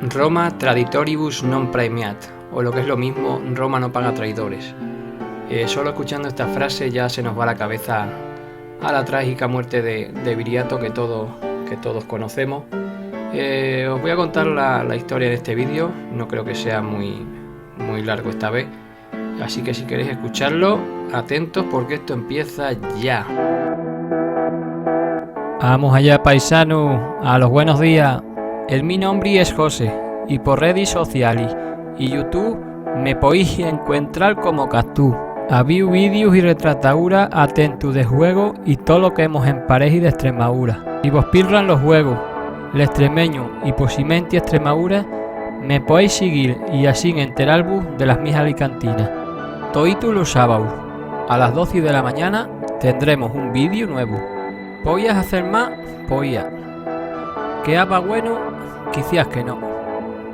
Roma traditoribus non praemiat, o lo que es lo mismo, Roma no paga traidores. Solo escuchando esta frase ya se nos va la cabeza a la trágica muerte de Viriato que todos conocemos. Os voy a contar la historia de este vídeo, no creo que sea muy largo esta vez, así que si queréis escucharlo, atentos porque esto empieza ya. Vamos allá, paisano, a los buenos días. Mi nombre es José y por redes sociales y YouTube me podéis encontrar como Castú. Había vídeos y retrataduras atentos de juegos y todo lo que hemos en pareja y de Extremadura. Si vos pillan los juegos, el extremeño y posiblemente Extremadura, me podéis seguir y así enteraros de las mis alicantinas. Todos los sábados a las 12 de la mañana tendremos un vídeo nuevo. ¿Podías hacer más? Podía. ¿Que va bueno? Quizás que no.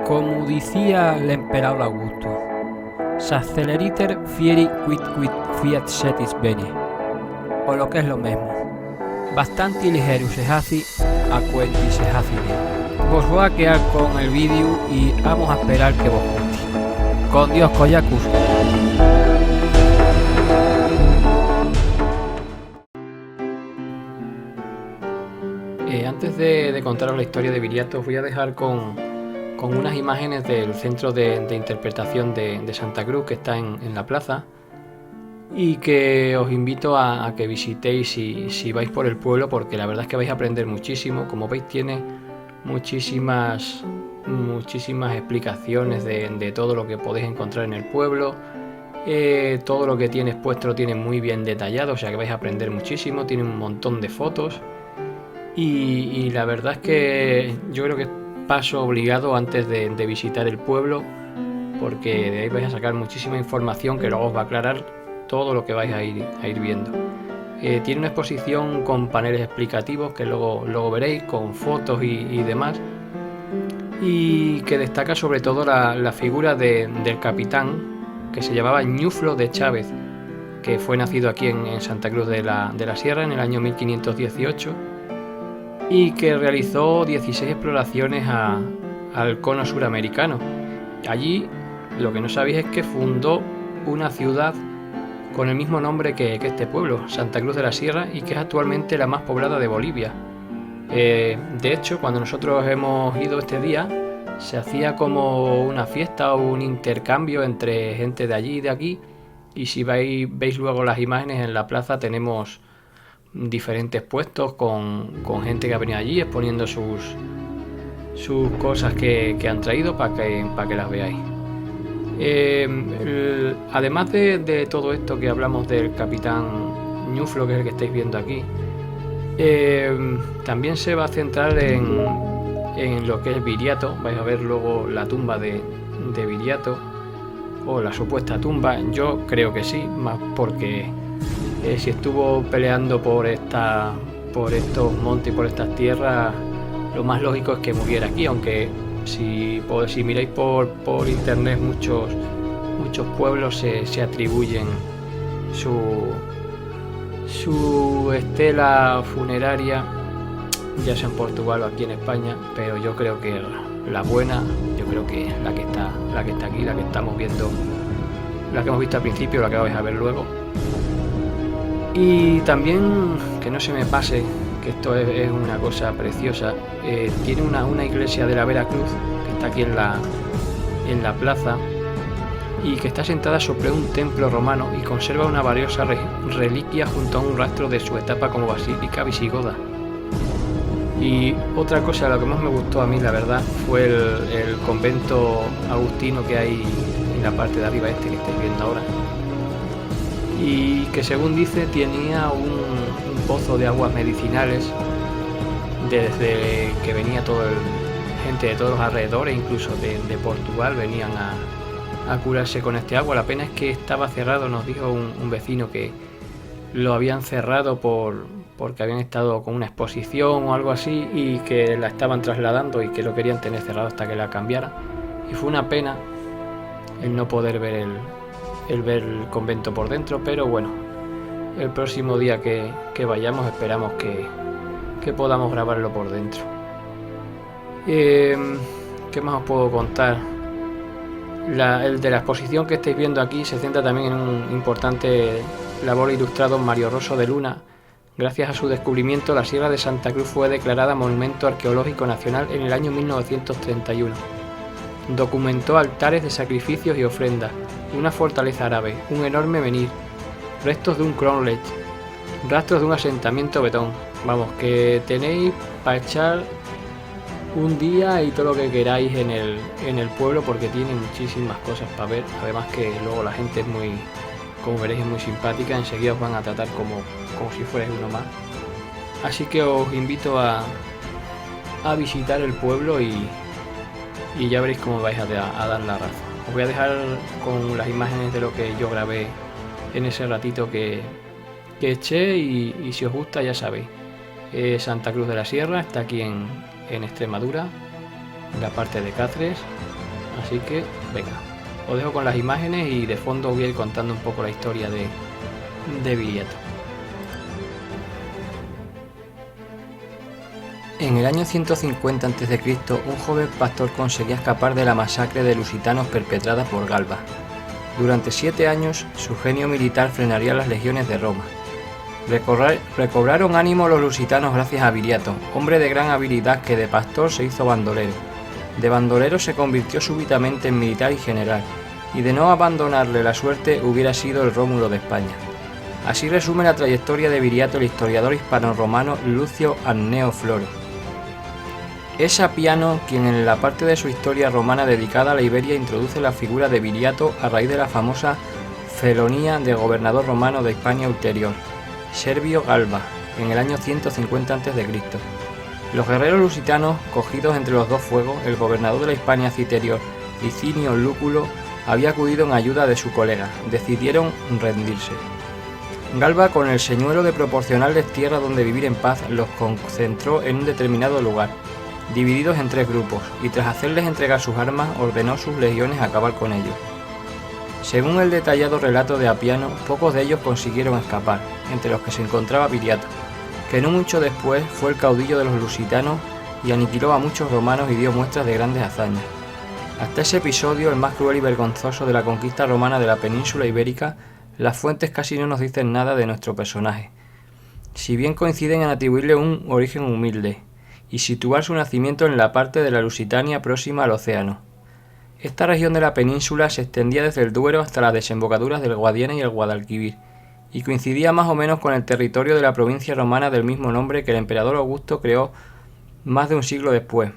Como decía el emperador Augusto, s'acceleriter fieri quid fiat setis bene, o lo que es lo mismo, bastante ligero se hace a cuenti se hace bien. Vos voy a quedar con el vídeo y vamos a esperar que vos guste. Con Dios, Coyacus. Antes de contaros la historia de Viriato, os voy a dejar con unas imágenes del centro de interpretación de Santa Cruz que está en la plaza y que os invito a que visitéis si vais por el pueblo, porque la verdad es que vais a aprender muchísimo. Como veis, tiene muchísimas explicaciones de todo lo que podéis encontrar en el pueblo. Todo lo que tiene expuesto lo tiene muy bien detallado, o sea que vais a aprender muchísimo. Tiene un montón de fotos y la verdad es que yo creo que es paso obligado antes de visitar el pueblo, porque de ahí vais a sacar muchísima información que luego os va a aclarar todo lo que vais a ir viendo. Tiene una exposición con paneles explicativos que luego veréis, con fotos y demás, y que destaca sobre todo la figura del capitán que se llamaba Ñuflo de Chávez, que fue nacido aquí en Santa Cruz de la Sierra en el año 1518 y que realizó 16 exploraciones al cono suramericano. Allí lo que no sabéis es que fundó una ciudad con el mismo nombre que este pueblo, Santa Cruz de la Sierra, y que es actualmente la más poblada de Bolivia. De hecho, cuando nosotros hemos ido este día, se hacía como una fiesta o un intercambio entre gente de allí y de aquí, y si veis luego las imágenes en la plaza tenemos diferentes puestos con gente que ha venido allí exponiendo sus cosas que han traído para que las veáis. Además de todo esto que hablamos del capitán Ñuflo, que es el que estáis viendo aquí, también se va a centrar en lo que es Viriato. Vais a ver luego la tumba de Viriato, o la supuesta tumba. Yo creo que sí, más porque si estuvo peleando por estos montes y por estas tierras, lo más lógico es que muriera aquí, aunque si miráis por internet muchos pueblos se atribuyen su estela funeraria, ya sea en Portugal o aquí en España, pero yo creo que la buena, yo creo que la que está aquí, la que estamos viendo, la que hemos visto al principio, la que vais a ver luego. Y también, que no se me pase, que esto es una cosa preciosa, tiene una iglesia de la Veracruz que está aquí en la plaza y que está sentada sobre un templo romano y conserva una valiosa reliquia junto a un rastro de su etapa como basílica visigoda. Y otra cosa, lo que más me gustó a mí, la verdad, fue el convento agustino que hay en la parte de arriba, que estáis viendo ahora, y que según dice tenía un pozo de aguas medicinales desde que venía gente de todos los alrededores, incluso de Portugal, venían a curarse con este agua. La pena es que estaba cerrado, nos dijo un vecino que lo habían cerrado porque habían estado con una exposición o algo así y que la estaban trasladando y que lo querían tener cerrado hasta que la cambiaran, y fue una pena el no poder ver ver el convento por dentro, pero bueno, el próximo día que vayamos esperamos que podamos grabarlo por dentro. ¿Qué ¿qué más os puedo contar? El de la exposición que estáis viendo aquí se centra también en un importante labor ilustrado Mario Rosso de Luna. Gracias a su descubrimiento, la Sierra de Santa Cruz fue declarada Monumento Arqueológico Nacional en el año 1931. Documentó altares de sacrificios y ofrendas, una fortaleza árabe, un enorme menhir, restos de un cromlech, rastros de un asentamiento betón. Vamos, que tenéis para echar un día y todo lo que queráis en el pueblo, porque tiene muchísimas cosas para ver. Además que luego la gente es muy, como veréis, es muy simpática, enseguida os van a tratar como si fuerais uno más. Así que os invito a visitar el pueblo y ya veréis cómo vais a dar la razón. Os voy a dejar con las imágenes de lo que yo grabé en ese ratito que eché y si os gusta ya sabéis. Santa Cruz de la Sierra está aquí en Extremadura, en la parte de Cáceres. Así que venga, os dejo con las imágenes y de fondo os voy a ir contando un poco la historia de Viriato. En el año 150 a.C., un joven pastor conseguía escapar de la masacre de lusitanos perpetrada por Galba. Durante 7 años, su genio militar frenaría las legiones de Roma. Recobraron ánimo los lusitanos gracias a Viriato, hombre de gran habilidad que de pastor se hizo bandolero. De bandolero se convirtió súbitamente en militar y general, y de no abandonarle la suerte hubiera sido el Rómulo de España. Así resume la trayectoria de Viriato el historiador hispano-romano Lucio Anneo Floro. Es Apiano quien en la parte de su historia romana dedicada a la Iberia introduce la figura de Viriato a raíz de la famosa felonía de gobernador romano de Hispania Ulterior, Servio Galba, en el año 150 a.C. Los guerreros lusitanos, cogidos entre los dos fuegos, el gobernador de la Hispania Citerior, Licinio Lúculo, había acudido en ayuda de su colega. Decidieron rendirse. Galba, con el señuelo de proporcionarles tierra donde vivir en paz, los concentró en un determinado lugar, divididos en 3 grupos, y tras hacerles entregar sus armas, ordenó a sus legiones acabar con ellos. Según el detallado relato de Apiano, pocos de ellos consiguieron escapar, entre los que se encontraba Viriato, que no mucho después fue el caudillo de los lusitanos y aniquiló a muchos romanos y dio muestras de grandes hazañas. Hasta ese episodio, el más cruel y vergonzoso de la conquista romana de la península ibérica, las fuentes casi no nos dicen nada de nuestro personaje, si bien coinciden en atribuirle un origen humilde y situar su nacimiento en la parte de la Lusitania próxima al océano. Esta región de la península se extendía desde el Duero hasta las desembocaduras del Guadiana y el Guadalquivir, y coincidía más o menos con el territorio de la provincia romana del mismo nombre que el emperador Augusto creó más de un siglo después.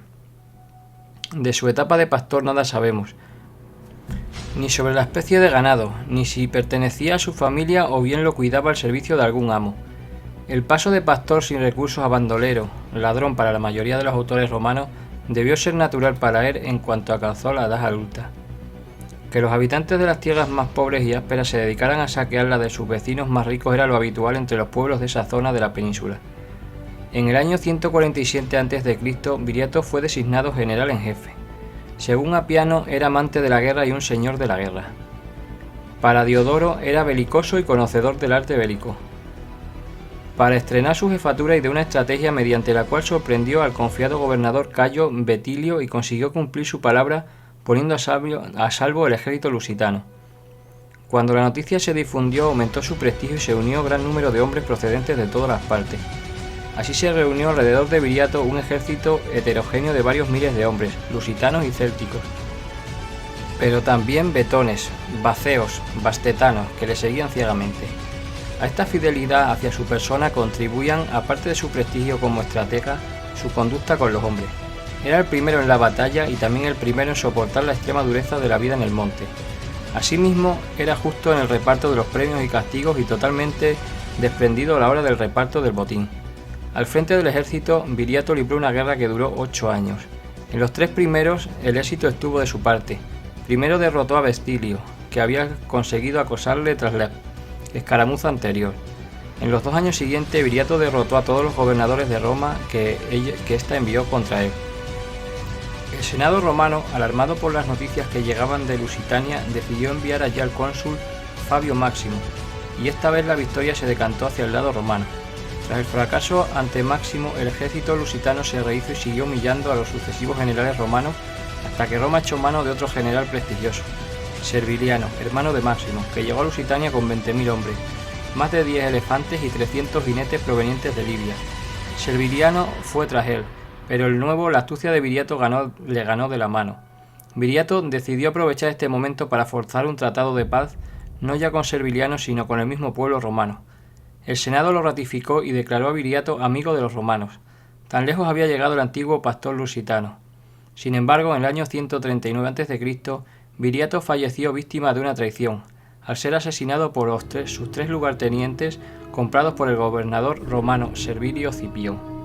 De su etapa de pastor nada sabemos, ni sobre la especie de ganado, ni si pertenecía a su familia o bien lo cuidaba al servicio de algún amo. El paso de pastor sin recursos a bandolero, ladrón para la mayoría de los autores romanos, debió ser natural para él en cuanto alcanzó la edad adulta. Que los habitantes de las tierras más pobres y ásperas se dedicaran a saquear la de sus vecinos más ricos era lo habitual entre los pueblos de esa zona de la península. En el año 147 a.C., Viriato fue designado general en jefe. Según Apiano, era amante de la guerra y un señor de la guerra. Para Diodoro era belicoso y conocedor del arte bélico. Para estrenar su jefatura ideó una estrategia mediante la cual sorprendió al confiado gobernador Cayo Betilio y consiguió cumplir su palabra poniendo a salvo el ejército lusitano. Cuando la noticia se difundió, aumentó su prestigio y se unió gran número de hombres procedentes de todas las partes. Así se reunió alrededor de Viriato un ejército heterogéneo de varios miles de hombres, lusitanos y célticos, pero también betones, baceos, bastetanos, que le seguían ciegamente. A esta fidelidad hacia su persona contribuían, aparte de su prestigio como estratega, su conducta con los hombres. Era el primero en la batalla y también el primero en soportar la extrema dureza de la vida en el monte. Asimismo, era justo en el reparto de los premios y castigos y totalmente desprendido a la hora del reparto del botín. Al frente del ejército, Viriato libró una guerra que duró 8 años. En los 3 primeros, el éxito estuvo de su parte. Primero derrotó a Vestilio, que había conseguido acosarle tras la escaramuza anterior. En los 2 años siguientes, Viriato derrotó a todos los gobernadores de Roma que ésta envió contra él. El Senado romano, alarmado por las noticias que llegaban de Lusitania, decidió enviar allá al cónsul Fabio Máximo, y esta vez la victoria se decantó hacia el lado romano. Tras el fracaso ante Máximo, el ejército lusitano se rehizo y siguió humillando a los sucesivos generales romanos hasta que Roma echó mano de otro general prestigioso, Serviliano, hermano de Máximo, que llegó a Lusitania con 20.000 hombres, más de 10 elefantes y 300 jinetes provenientes de Libia. Serviliano fue tras él, pero el nuevo, la astucia de Viriato le ganó de la mano. Viriato decidió aprovechar este momento para forzar un tratado de paz, no ya con Serviliano sino con el mismo pueblo romano. El Senado lo ratificó y declaró a Viriato amigo de los romanos. Tan lejos había llegado el antiguo pastor lusitano. Sin embargo, en el año 139 a.C., Viriato falleció víctima de una traición, al ser asesinado por sus tres lugartenientes comprados por el gobernador romano Servilio Cipión.